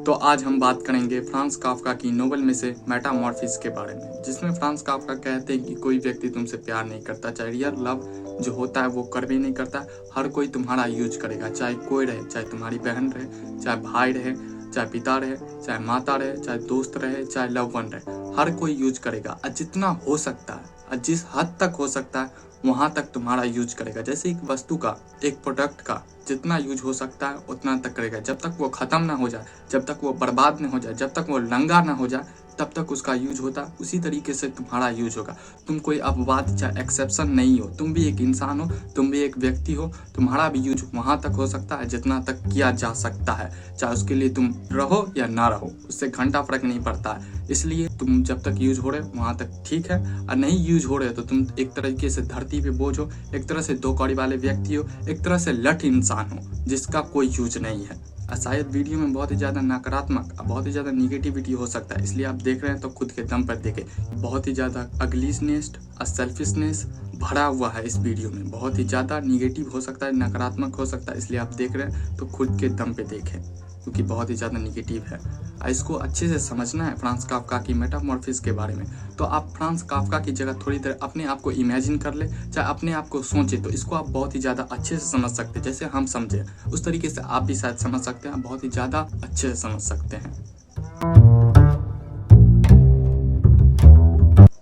तो आज हम बात करेंगे फ्रांज काफ्का की नोवेल में से मेटामॉर्फोसिस के बारे में, जिसमें फ्रांज काफ्का कहते हैं कि कोई व्यक्ति तुमसे प्यार नहीं करता, चाहे रियल लव जो होता है वो कर भी नहीं करता। हर कोई तुम्हारा यूज करेगा, चाहे कोई रहे, चाहे तुम्हारी बहन रहे, चाहे भाई रहे, चाहे पिता रहे, चाहे माता रहे, चाहे दोस्त रहे, चाहे लव वन रहे, हर कोई यूज करेगा। और जितना हो सकता है और जिस हद तक हो सकता है वहां तक तुम्हारा यूज करेगा। जैसे एक वस्तु का, एक प्रोडक्ट का जितना यूज हो सकता है उतना तक करेगा। जब तक वो खत्म ना हो जाए, जब तक वो बर्बाद ना हो जाए, जब तक वो नंगा ना हो जाए, तब तक उसका यूज होता। उसी तरीके से तुम्हारा यूज होगा। तुम कोई अपवाद चाहे एक्सेप्शन नहीं हो, तुम भी एक इंसान हो, तुम भी एक व्यक्ति हो। तुम्हारा भी यूज वहां तक हो सकता है जितना तक किया जा सकता है, चाहे उसके लिए तुम रहो या ना रहो, उससे घंटा फर्क नहीं पड़ता है। इसलिए तुम जब तक यूज हो रहे हो वहां तक ठीक है, और नहीं यूज हो रहे तो तुम एक तरीके से धरती पे बोझ हो, एक तरह से दो कौड़ी वाले व्यक्ति हो, एक तरह से लठ इंसान हो जिसका कोई यूज नहीं है। शायद वीडियो में बहुत ही ज्यादा नकारात्मक, बहुत ही ज्यादा निगेटिविटी हो सकता है, इसलिए आप देख रहे हैं तो खुद के दम पर देखें। बहुत ही ज्यादा अगलीनेस और सेल्फिशनेस भरा हुआ है इस वीडियो में, बहुत ही ज्यादा निगेटिव हो सकता है, नकारात्मक हो सकता है, इसलिए आप देख रहे हैं तो खुद के दम पे देखें, क्योंकि बहुत ही ज्यादा निगेटिव है। इसको अच्छे से समझना है फ्रांज काफ्का की मेटामॉर्फोसिस के बारे में, तो आप फ्रांज काफ्का की जगह थोड़ी देर अपने आप को इमेजिन कर ले, चाहे अपने आप को सोचे, तो इसको आप बहुत ही ज्यादा अच्छे से समझ सकते हैं। जैसे हम समझे उस तरीके से आप भी शायद समझ सकते हैं, बहुत ही ज्यादा अच्छे से समझ सकते हैं।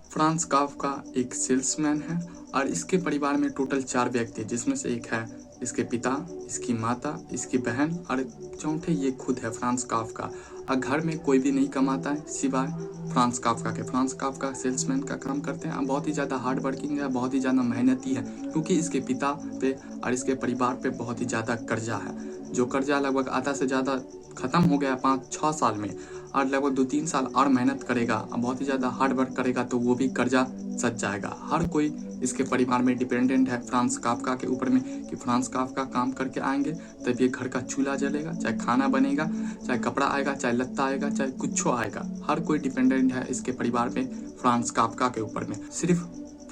फ्रांज काफ्का एक सेल्समैन है और इसके परिवार में टोटल 4 व्यक्ति हैं, जिसमें से एक है इसके पिता, इसकी माता, इसकी बहन और चौथे ये खुद है फ्रांज काफ्का। और घर में कोई भी नहीं कमाता है सिवाय फ्रांज काफ्का के। फ्रांज काफ्का सेल्समैन का काम करते हैं, बहुत ही ज़्यादा हार्ड वर्किंग है, बहुत ही ज़्यादा मेहनती है, क्योंकि इसके पिता पे और इसके परिवार पे बहुत ही ज़्यादा कर्जा है। जो कर्जा लगभग आधा से ज़्यादा खत्म हो गया 5-6 साल में, और लगभग 2-3 साल और मेहनत करेगा और बहुत ही ज़्यादा हार्ड वर्क करेगा तो वो भी कर्जा सज जाएगा। हर कोई इसके परिवार में डिपेंडेंट है फ्रांज काफ्का के ऊपर में, कि फ्रांज काफ्का काम करके आएंगे तब ये घर का चूल्हा जलेगा, चाहे खाना बनेगा, चाहे कपड़ा आएगा, चाहे लत्ता आएगा, चाहे कुछ आएगा। हर कोई डिपेंडेंट है इसके परिवार में फ्रांज काफ्का के ऊपर में। सिर्फ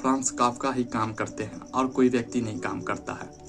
फ्रांज काफ्का ही काम करते हैं और कोई व्यक्ति नहीं काम करता है।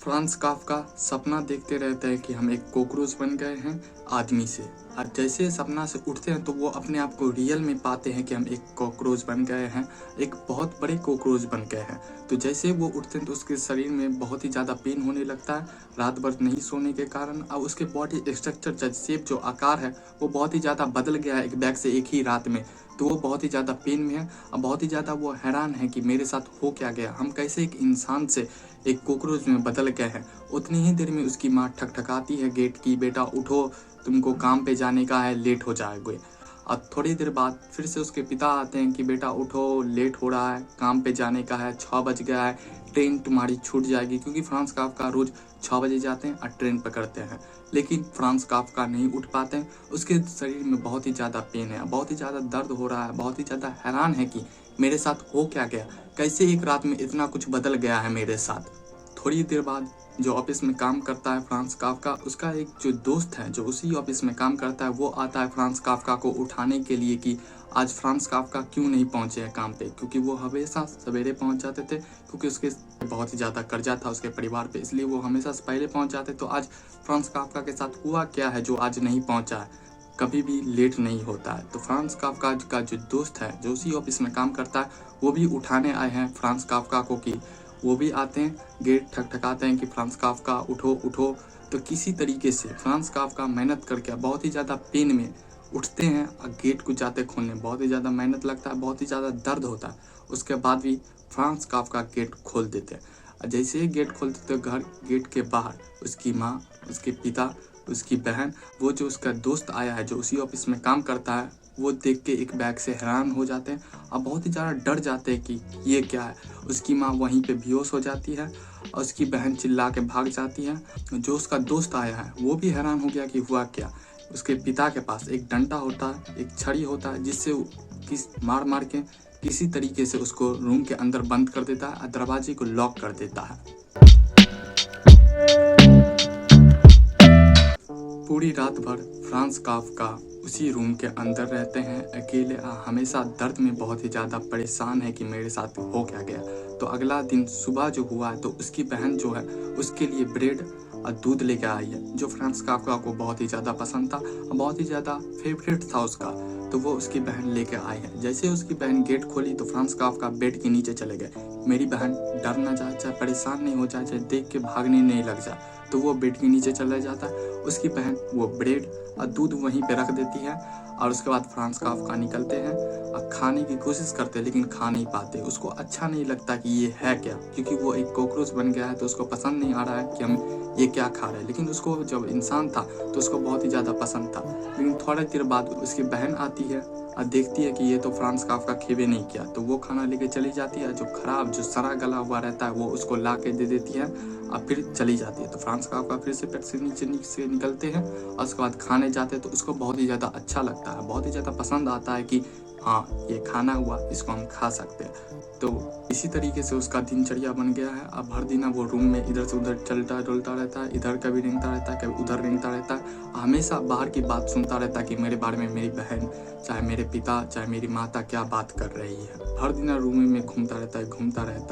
फ्रांज काफ्का सपना देखते रहते हैं कि हम एक कॉकरोच बन गए हैं आदमी से, और जैसे सपना से उठते हैं तो वो अपने आप को रियल में पाते हैं कि हम एक कॉकरोच बन गए हैं, एक बहुत बड़े कॉकरोच बन गए हैं। तो जैसे वो उठते हैं तो उसके शरीर में बहुत ही ज़्यादा पेन होने लगता है रात भर नहीं सोने के कारण, और उसके बॉडी स्ट्रक्चर शेप जो आकार है वो बहुत ही ज़्यादा बदल गया है एक बैग से एक ही रात में। तो वो बहुत ही ज़्यादा पेन में है और बहुत ही ज़्यादा वो हैरान है कि मेरे साथ हो क्या गया, हम कैसे एक इंसान से एक कॉकरोच में बदल गए हैं। उतनी ही देर में उसकी माँ ठकठकाती है गेट की, बेटा उठो, तुमको काम पे जाने का है, लेट हो जाएगे। और थोड़ी देर बाद फिर से उसके पिता आते हैं कि बेटा उठो, लेट हो रहा है, काम पे जाने का है, 6 बज गया है, ट्रेन तुम्हारी छूट जाएगी, क्योंकि फ्रांज काफ्का रोज 6 बजे जाते हैं और ट्रेन पकड़ते हैं। लेकिन फ्रांज काफ्का नहीं उठ पाते हैं, उसके शरीर में बहुत ही ज़्यादा पेन है, बहुत ही ज़्यादा दर्द हो रहा है, बहुत ही ज़्यादा हैरान है कि मेरे साथ हो क्या गया, कैसे एक रात में इतना कुछ बदल गया है मेरे साथ। थोड़ी देर बाद जो ऑफिस में काम करता है फ्रांज काफ्का, उसका एक जो दोस्त है जो उसी ऑफिस में काम करता है, वो आता है फ्रांज काफ्का को उठाने के लिए कि आज फ्रांज काफ्का क्यों नहीं पहुंचे हैं काम पे, क्योंकि वो हमेशा सवेरे पहुंच जाते थे, क्योंकि उसके बहुत ही ज़्यादा कर्जा था उसके परिवार पे, इसलिए वो हमेशा पहले पहुंच जाते। तो आज फ्रांज काफ्का के साथ हुआ क्या है जो आज नहीं पहुंचा है, कभी भी लेट नहीं होता है। तो फ्रांज काफ्का का जो दोस्त है जो उसी ऑफिस में काम करता है, वो भी उठाने आए हैं फ्रांज काफ्का को, कि वो भी आते हैं, गेट ठकठकाते हैं कि फ्रांज काफ्का उठो उठो। तो किसी तरीके से फ्रांज काफ्का मेहनत करके बहुत ही ज़्यादा पेन में उठते हैं और गेट को जाते खोलने बहुत ही ज़्यादा मेहनत लगता है, बहुत ही ज़्यादा दर्द होता है, उसके बाद भी फ्रांज काफ्का गेट खोल देते हैं। और जैसे ही गेट खोलते तो घर गेट के बाहर उसकी माँ, उसके पिता, उसकी बहन, वो जो उसका दोस्त आया है जो उसी ऑफिस में काम करता है, वो देख के एक बैग से हैरान हो जाते हैं और बहुत ही ज़्यादा डर जाते हैं कि ये क्या है। उसकी माँ वहीं पे बेहोश हो जाती है और उसकी बहन चिल्ला के भाग जाती है। जो उसका दोस्त आया है वो भी हैरान हो गया कि हुआ क्या। उसके पिता के पास एक डंडा होता है, एक छड़ी होता है, जिससे मार मार के किसी तरीके से उसको रूम के अंदर बंद कर देता है और दरवाजे को लॉक कर देता है। पूरी रात भर फ्रांज काफ्का उसी रूम के अंदर रहते हैं अकेले, हमेशा दर्द में बहुत ही ज़्यादा परेशान है कि मेरे साथ हो क्या गया। तो अगला दिन सुबह जो हुआ है तो उसकी बहन जो है उसके लिए ब्रेड और दूध लेकर आई है, जो फ्रांस काफका को बहुत ही ज़्यादा पसंद था और बहुत ही ज़्यादा फेवरेट था उसका। तो वो उसकी बहन लेकर आई है। जैसे उसकी बहन गेट खोली तो फ्रांस काफका बेड के नीचे चले गए। मेरी बहन डर ना जाए, चाहे परेशान नहीं हो जाए, चाहे देख के भागने नहीं लग जाए, तो वो बेड के नीचे चला जाता है। उसकी बहन वो ब्रेड और दूध वहीं पे रख देती है और उसके बाद फ्रांस काफका निकलते हैं और खाने की कोशिश करते हैं, लेकिन खा नहीं पाते। उसको अच्छा नहीं लगता कि ये है क्या, क्योंकि वो एक कॉकरोच बन गया है, तो उसको पसंद नहीं आ रहा है कि हम ये क्या खा रहे हैं। लेकिन उसको जब इंसान था तो उसको बहुत ही ज़्यादा पसंद था। लेकिन थोड़ी देर बाद उसकी बहन आती है और देखती है कि ये तो फ्रांस काफका खेबे नहीं किया, तो वो खाना लेके चली जाती है। जो खराब जो सड़ा गला हुआ रहता है वो उसको ला के दे देती है और फिर चली जाती है। तो फ्रांस काफका फिर से पेट से नीचे निकलते हैं और उसके बाद खाने जाते हैं। तो उसको बहुत ही ज़्यादा अच्छा लगता है, बहुत ही ज़्यादा पसंद आता है कि हाँ ये खाना हुआ, इसको हम खा सकते हैं। तो इसी तरीके से उसका दिनचर्या बन गया है। अब हर दिन वो रूम में इधर से उधर चलता डुलता रहता है, इधर कभी रेंगता रहता है, कभी उधर रेंगता रहता है। हमेशा बाहर की बात सुनता रहता है कि मेरे बारे में मेरी बहन, चाहे मेरे पिता, चाहे मेरी माता क्या बात कर रही है। हर दिन रूम में घूमता रहता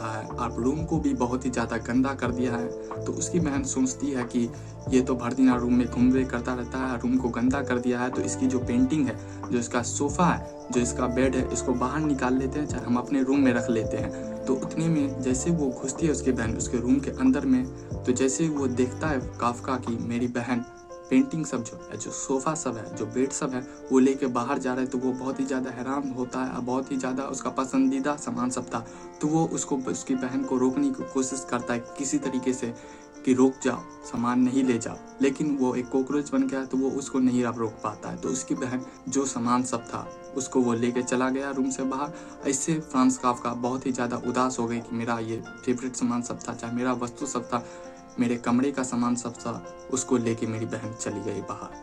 है। अब रूम को भी बहुत ही ज़्यादा गंदा कर दिया है। तो उसकी बहन सोचती है कि ये तो भर दिन रूम में घूमते करता रहता है, रूम को गंदा कर दिया है, तो इसकी जो पेंटिंग है, जो इसका सोफ़ा है, जो इसका बेड है, इसको बाहर निकाल लेते हैं, चाहे हम अपने रूम में रख लेते हैं। तो उतने में जैसे वो घुसती है उसकी बहन उसके रूम के अंदर में, तो जैसे वो देखता है काफका की मेरी बहन पेंटिंग सब जो है, जो सोफ़ा सब है, जो बेड सब है, वो लेके बाहर जा रहे हैं, तो वो बहुत ही ज़्यादा हैरान होता है और बहुत ही ज़्यादा उसका पसंदीदा सामान सब था। तो वो उसकी बहन को रोकने की कोशिश करता है किसी तरीके से कि रुक जाओ, सामान नहीं ले जाओ। लेकिन वो एक कॉकरोच बन गया, तो वो उसको नहीं अब रोक पाता है। तो उसकी बहन जो सामान सब था उसको वो लेके चला गया रूम से बाहर। इससे फ्रांस काफका बहुत ही ज़्यादा उदास हो गई कि मेरा ये फेवरेट सामान सब था, चाहे मेरा वस्तु सब था, मेरे कमरे का सामान सब था, उसको लेके मेरी बहन चली गई बाहर।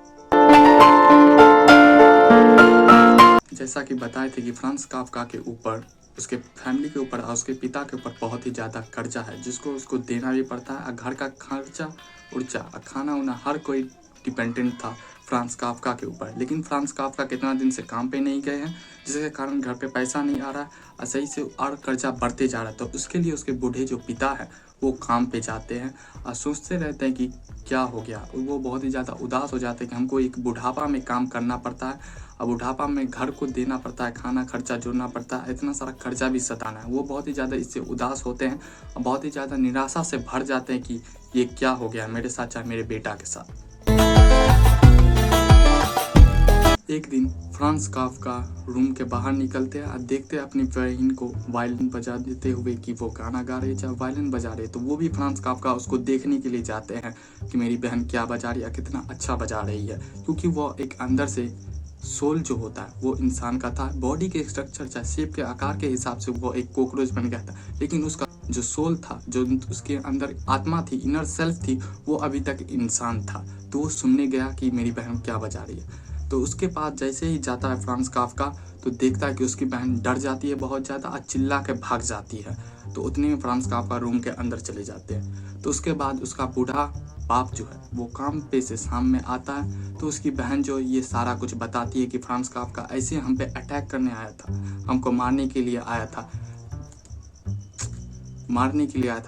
जैसा कि बताए थे कि फ्रांस काफका के ऊपर, उसके फैमिली के ऊपर और उसके पिता के ऊपर बहुत ही ज़्यादा कर्जा है, जिसको उसको देना भी पड़ता है। और घर का खर्चा उर्चा और खाना उना हर कोई डिपेंडेंट था फ्रांस काफका के ऊपर। लेकिन फ्रांस काफका कितना दिन से काम पे नहीं गए हैं, जिसके कारण घर पे पैसा नहीं आ रहा और सही से और कर्जा बढ़ते जा रहा है। तो उसके लिए उसके बूढ़े जो पिता है वो काम पे जाते हैं और सोचते रहते हैं कि क्या हो गया। वो बहुत ही ज़्यादा उदास हो जाते हैं कि हमको एक बुढ़ापा में काम करना पड़ता है और बुढ़ापा में घर को देना पड़ता है, खाना खर्चा जोड़ना पड़ता है, इतना सारा कर्जा भी सताना है। वो बहुत ही ज़्यादा इससे उदास होते हैं और बहुत ही ज़्यादा निराशा से भर जाते हैं कि ये क्या हो गया मेरे साथ, चाहे मेरे बेटा के साथ। एक दिन फ्रांस काफका रूम के बाहर निकलते हैं और देखते हैं अपनी बहन को वायलिन बजा देते हुए कि वो गाना गा रही है, चाहे वायलिन बजा रही है। तो वो भी फ्रांस काफका उसको देखने के लिए जाते हैं कि मेरी बहन क्या बजा रही है, कितना अच्छा बजा रही है। क्योंकि वो एक अंदर से सोल जो होता है वो इंसान का था, बॉडी के स्ट्रक्चर चाहे शेप के आकार के हिसाब से वो एक कॉकरोच बन गया था, लेकिन उसका जो सोल था, जो उसके अंदर आत्मा थी, इनर सेल्फ थी, वो अभी तक इंसान था। तो वो सुनने गया कि मेरी बहन क्या बजा रही है। तो उसके पास जैसे ही जाता है फ्रांस काफका, तो देखता है कि उसकी बहन डर जाती है बहुत ज़्यादा और चिल्ला के भाग जाती है। तो उतने में फ्रांस काफका रूम के अंदर चले जाते हैं। तो उसके बाद उसका बूढ़ा बाप जो है वो काम पे से शाम में आता है। तो उसकी बहन जो ये सारा कुछ बताती है कि फ्रांस काफका ऐसे हम पे अटैक करने आया था, हमको मारने के लिए आया था।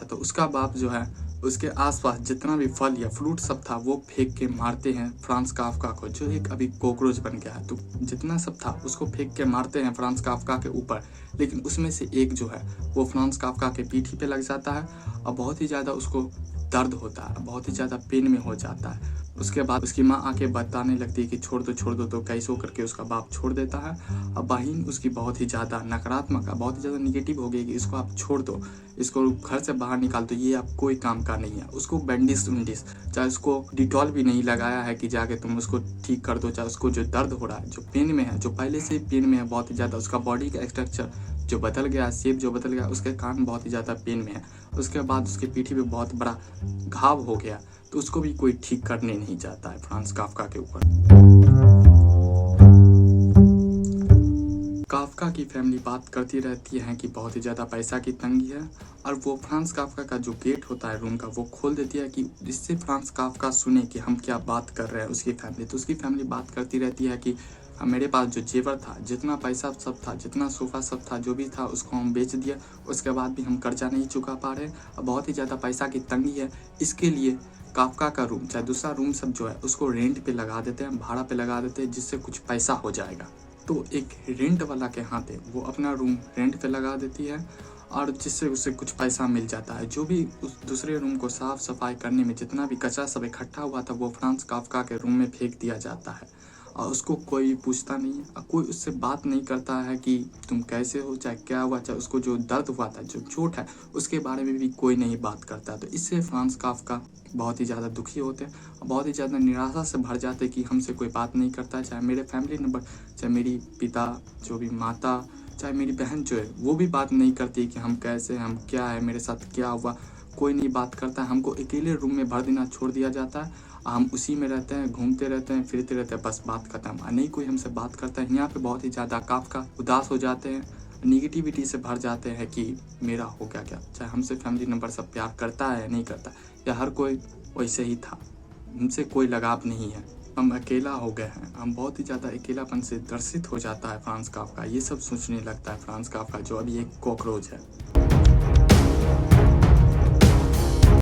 तो उसका बाप जो है उसके आसपास जितना भी फल या फ्रूट सब था वो फेंक के मारते हैं फ्रांस काफका को, जो एक अभी कॉकरोच बन गया है। तो जितना सब था उसको फेंक के मारते हैं फ्रांस काफका के ऊपर। लेकिन उसमें से एक जो है वो फ्रांस काफका के पीठी पे लग जाता है और बहुत ही ज़्यादा उसको दर्द होता है, बहुत ही ज़्यादा पेन में हो जाता है। उसके बाद उसकी माँ आके बताने लगती है कि छोड़ दो, तो कैसो करके उसका बाप छोड़ देता है। अब बहन उसकी बहुत ही ज़्यादा नकारात्मक, बहुत ही ज़्यादा निगेटिव हो गई कि इसको आप छोड़ दो, इसको घर से बाहर निकाल दो, ये आप कोई काम का नहीं है। उसको बैंडिस उंडिस, चाहे उसको डिटॉल भी नहीं लगाया है कि जाके तुम उसको ठीक कर दो, चाहे उसको जो दर्द हो रहा है, जो पेन में है, जो पहले से पेन में है बहुत ही ज़्यादा, उसका बॉडी का स्ट्रक्चर जो बदल गया, शेप जो बदल गया, उसके कारण बहुत ही ज़्यादा पेन में है। उसके बाद उसके पीठी पे बहुत बड़ा घाव हो गया, तो उसको भी कोई ठीक करने नहीं जाता है फ्रांस काफका के ऊपर। काफका की फैमिली बात करती रहती है कि बहुत ही ज़्यादा पैसा की तंगी है, और वो फ्रांस काफका का जो गेट होता है रूम का वो खोल देती है कि जिससे फ्रांस काफका सुने कि हम क्या बात कर रहे हैं उसकी फैमिली। तो उसकी फैमिली बात करती रहती है कि मेरे पास जो जेवर था, जितना पैसा सब था, जितना सोफ़ा सब था, जो भी था उसको हम बेच दिया। उसके बाद भी हम कर्जा नहीं चुका पा रहे और बहुत ही ज़्यादा पैसा की तंगी है। इसके लिए काफ़का का रूम चाहे दूसरा रूम सब जो है उसको रेंट पे लगा देते हैं, भाड़ा पे लगा देते हैं, जिससे कुछ पैसा हो जाएगा। तो एक रेंट वाला के हाथ है, वो अपना रूम रेंट पे लगा देती है और जिससे उसे कुछ पैसा मिल जाता है। जो भी उस दूसरे रूम को साफ सफाई करने में जितना भी कचरा सब इकट्ठा हुआ था वो फ्रांस काफ्का के रूम में फेंक दिया जाता है और उसको कोई पूछता नहीं है और कोई उससे बात नहीं करता है कि तुम कैसे हो, चाहे क्या हुआ, चाहे उसको जो दर्द हुआ था, जो चोट है, उसके बारे में भी कोई नहीं बात करता। तो इससे फ्रांस काफ्का बहुत ही ज़्यादा दुखी होते हैं और बहुत ही ज़्यादा निराशा से भर जाते कि हमसे कोई बात नहीं करता है। चाहे मेरे फैमिली मेम्बर, चाहे मेरी पिता, जो भी माता, चाहे मेरी बहन जो है वो भी बात नहीं करती कि हम कैसे हैं, हम क्या है, मेरे साथ क्या हुआ, कोई नहीं बात करता है। हमको अकेले रूम में भर देना छोड़ दिया जाता है। हम उसी में रहते हैं, घूमते रहते हैं, फिरते रहते हैं, बस बात खत्म। नहीं कोई हमसे बात करता है। यहाँ पे बहुत ही ज़्यादा काफ्का उदास हो जाते हैं, निगेटिविटी से भर जाते हैं कि मेरा हो गया क्या। चाहे हमसे फैमिली मेम्बर सब प्यार करता है या नहीं करता, या हर कोई वैसे ही था, हमसे कोई लगाव नहीं है, हम अकेला हो गए हैं। हम बहुत ही ज़्यादा अकेलापन से ग्रसित हो जाता है फ्रांस काफ्का। ये सब सोचने लगता है फ्रांस काफ्का, जो अभी एक कॉकरोच है।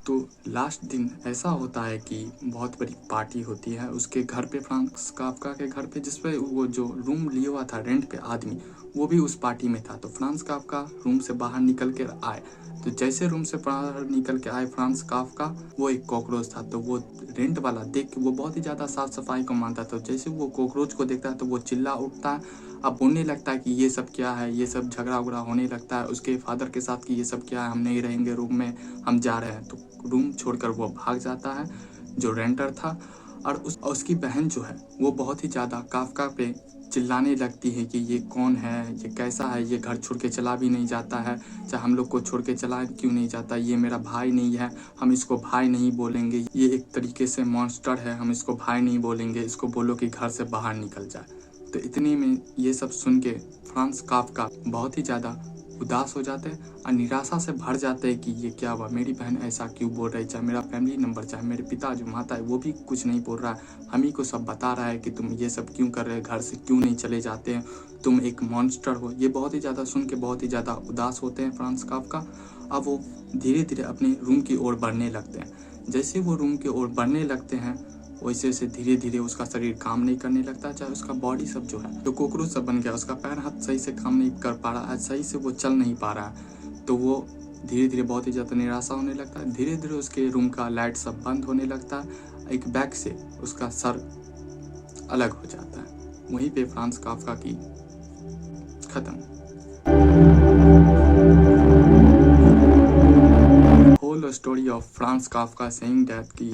तो लास्ट दिन ऐसा होता है कि बहुत बड़ी पार्टी होती है उसके घर पे, फ्रांस काफ्का के घर पे, जिसपे वो जो रूम लिया हुआ था रेंट पे आदमी, वो भी उस पार्टी में था। तो फ्रांस काफ्का रूम से बाहर निकल कर आए, तो जैसे रूम से बाहर निकल के आए फ्रांस काफ्का, वो एक कॉकरोच था। तो वो रेंट वाला देख के वो बहुत ही ज़्यादा साफ सफाई को मानता था। तो जैसे वो कॉकरोच को देखता है तो वो चिल्ला उठता है, अब बोलने लगता है कि ये सब क्या है, ये सब झगड़ा उगड़ा होने लगता है उसके फादर के साथ कि ये सब क्या है, हम नहीं रहेंगे रूम में, हम जा रहे हैं। तो रूम छोड़कर वो भाग जाता है जो रेंटर था। और उसकी बहन जो है वो बहुत ही ज़्यादा काफ्का पे चिल्लाने लगती है कि ये कौन है, ये कैसा है, ये घर छोड़ के चला भी नहीं जाता है, चाहे हम लोग को छोड़ के चला क्यों नहीं जाता, ये मेरा भाई नहीं है, हम इसको भाई नहीं बोलेंगे, ये एक तरीके से मॉन्स्टर है, हम इसको भाई नहीं बोलेंगे, इसको बोलो कि घर से बाहर निकल जाए। तो इतने में ये सब सुन के फ्रांस काफ्का बहुत ही ज़्यादा उदास हो जाते हैं और निराशा से भर जाते हैं कि ये क्या हुआ, मेरी बहन ऐसा क्यों बोल रही है। चाहे मेरा फैमिली नंबर, चाहे मेरे पिता जो माता है वो भी कुछ नहीं बोल रहा है, हम ही को सब बता रहा है कि तुम ये सब क्यों कर रहे हो, घर से क्यों नहीं चले जाते हैं, तुम एक मॉन्स्टर हो। ये बहुत ही ज़्यादा सुन के बहुत ही ज़्यादा उदास होते हैं फ्रांस काफ्का। अब वो धीरे धीरे अपने रूम की ओर बढ़ने लगते हैं। जैसे वो रूम की ओर बढ़ने लगते हैं वैसे वैसे धीरे धीरे उसका शरीर काम नहीं करने लगता, चाहे उसका बॉडी सब जो है जो कोकरोच सब बन गया, उसका पैर हाथ सही से काम नहीं कर पा रहा है, सही से वो चल नहीं पा रहा है। तो वो धीरे धीरे बहुत ही ज़्यादा निराशा होने लगता है। धीरे धीरे उसके रूम का लाइट सब बंद होने लगता है, एक बैग से उसका सर अलग हो जाता है। वहीं पे फ्रांस काफ्का की खत्म। Whole story of Franz Kafka saying that कि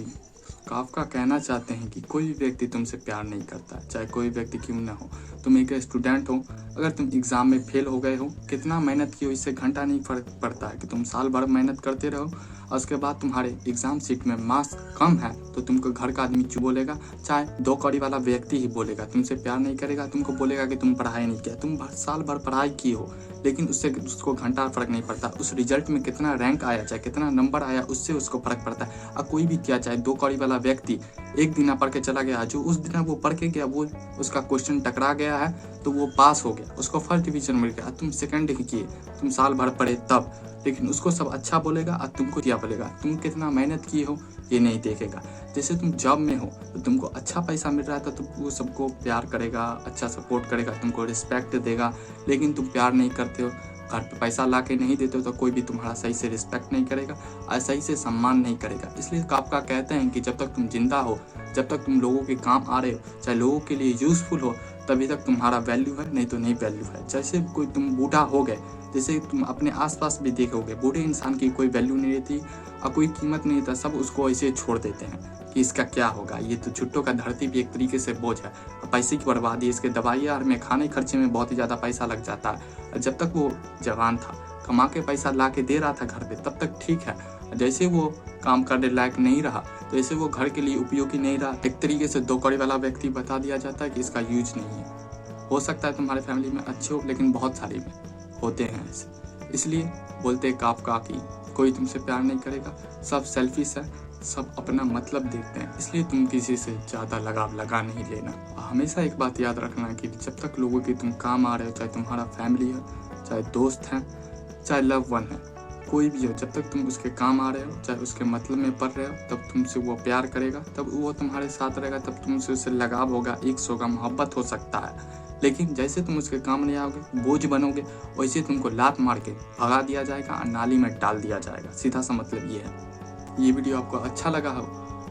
काफ्का कहना चाहते हैं कि कोई भी व्यक्ति तुमसे प्यार नहीं करता, चाहे कोई व्यक्ति क्यों ना हो। तुम एक स्टूडेंट हो, अगर तुम एग्ज़ाम में फेल हो गए हो, कितना मेहनत की हो इससे घंटा नहीं फर्क पड़ता है कि तुम साल भर मेहनत करते रहो और उसके बाद तुम्हारे एग्ज़ाम शीट में मार्क्स कम है तो तुमको घर का आदमी क्यों बोलेगा, चाहे 2 कौड़ी वाला व्यक्ति ही बोलेगा, तुमसे प्यार नहीं करेगा, तुमको बोलेगा कि तुम पढ़ाई नहीं किया। तुम साल भर पढ़ाई की हो लेकिन उससे उसको घंटा फर्क नहीं पड़ता। उस रिजल्ट में कितना रैंक आया, चाहे कितना नंबर आया, उससे उसको फर्क पड़ता है। और कोई भी क्या, चाहे 2 कौड़ी वाला व्यक्ति एक दिन पढ़ के चला गया, जो उस दिन वो पढ़ के गया वो उसका क्वेश्चन टकरा गया है तो वो पास हो गया, उसको फर्स्ट डिवीजन मिल गया। तुम सेकंड किए, तुम साल भर पढ़े तब, लेकिन उसको सब अच्छा बोलेगा और तुमको क्या बोलेगा, तुम कितना मेहनत किए हो ये नहीं देखेगा। जैसे तुम जॉब में हो तो तुमको अच्छा पैसा मिल रहा था तो वो सबको प्यार करेगा, अच्छा सपोर्ट करेगा, तुमको रिस्पेक्ट देगा। लेकिन तुम प्यार नहीं करते हो, घर पे पैसा ला के नहीं देते हो तो कोई भी तुम्हारा सही से रिस्पेक्ट नहीं करेगा और सही से सम्मान नहीं करेगा। इसलिए काफ्का कहते हैं कि जब तक तुम जिंदा हो, जब तक तुम लोगों के काम आ रहे हो, चाहे लोगों के लिए यूजफुल हो, तभी तक तुम्हारा वैल्यू है, नहीं तो नहीं वैल्यू है। जैसे कोई तुम बूढ़ा हो गए, जैसे तुम अपने आसपास भी देखोगे बूढ़े इंसान की कोई वैल्यू नहीं रहती और कोई कीमत नहीं रहता, सब उसको ऐसे छोड़ देते हैं कि इसका क्या होगा, ये तो छुट्टों का धरती भी एक तरीके से बोझ है, पैसे की बर्बादी, इसके दवाइयाँ में, खाने खर्चे में बहुत ही ज़्यादा पैसा लग जाता है। जब तक वो जवान था, कमा के पैसा ला के दे रहा था घर पे, तब तक ठीक है। जैसे वो काम करने लायक नहीं रहा, तो जैसे वो घर के लिए उपयोगी नहीं रहा, एक तरीके से 2 कौड़ी वाला व्यक्ति बता दिया जाता है कि इसका यूज नहीं है। हो सकता है तुम्हारे फैमिली में अच्छे हो, लेकिन बहुत सारे में होते हैं ऐसे। इसलिए बोलते काफ्का कि कोई तुमसे प्यार नहीं करेगा, सब सेल्फिश है, सब अपना मतलब देखते हैं, इसलिए तुम किसी से ज़्यादा लगाव लगा नहीं लेना। हमेशा एक बात याद रखना कि जब तक लोगों की तुम काम आ रहे हो, चाहे तुम्हारा फैमिली है, चाहे दोस्त हैं, चाहे लव वन है, कोई भी हो, जब तक तुम उसके काम आ रहे हो, चाहे उसके मतलब में पड़ रहे हो, तब तुमसे वो प्यार करेगा, तब वो तुम्हारे साथ रहेगा, तब तुमसे उससे लगाव होगा, इश्क होगा, मोहब्बत हो सकता है। लेकिन जैसे तुम उसके काम नहीं आओगे, बोझ बनोगे, वैसे तुमको लात मार के भगा दिया जाएगा और नाली में डाल दिया जाएगा। सीधा सा मतलब ये है। ये वीडियो आपको अच्छा लगा हो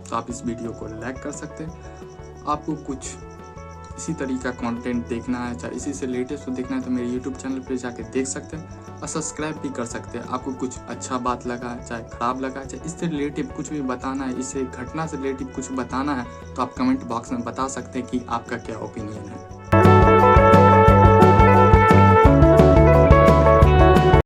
तो आप इस वीडियो को लाइक कर सकते हैं। आपको कुछ इसी तरीका कंटेंट देखना है, चाहे इसी से लेटेस्ट देखना है, तो मेरे यूट्यूब चैनल पे जाके देख सकते हैं और सब्सक्राइब भी कर सकते हैं। आपको कुछ अच्छा बात लगा है, चाहे खराब लगा है, चाहे इससे रिलेटिव कुछ भी बताना है, इससे घटना से रिलेटिव कुछ बताना है, तो आप कमेंट बॉक्स में बता सकते हैं कि आपका क्या ओपिनियन है।